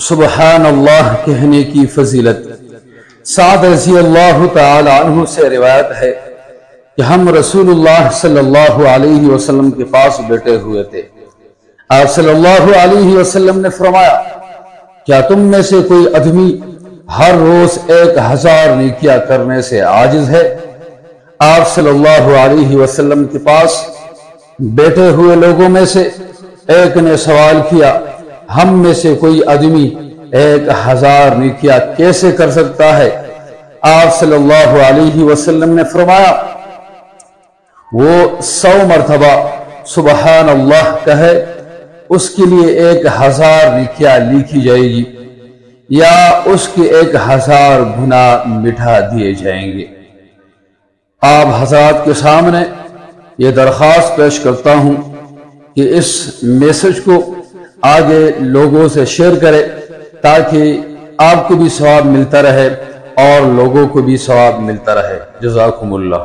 سبحان اللہ کہنے کی فضیلت۔ سعد رضی اللہ تعالی عنہ سے روایت ہے کہ ہم رسول اللہ صلی اللہ علیہ وسلم کے پاس بیٹھے ہوئے تھے۔ آپ صلی اللہ علیہ وسلم نے فرمایا، کیا تم میں سے کوئی آدمی ہر روز 1000 نیکیاں کرنے سے عاجز ہے؟ آپ صلی اللہ علیہ وسلم کے پاس بیٹھے ہوئے لوگوں میں سے ایک نے سوال کیا، ہم میں سے کوئی آدمی 1000 نیکیاں کیسے کر سکتا ہے؟ آپ صلی اللہ علیہ وسلم نے فرمایا، وہ 100 مرتبہ سبحان اللہ کہے، اس کے لیے 1000 نیکیاں لکھی جائے گی، یا اس کے 1000 گناہ مٹھا دیے جائیں گے۔ آپ حضرات کے سامنے یہ درخواست پیش کرتا ہوں کہ اس میسج کو آگے لوگوں سے شیئر کرے تاکہ آپ کو بھی ثواب ملتا رہے اور لوگوں کو بھی ثواب ملتا رہے۔ جزاکم اللہ۔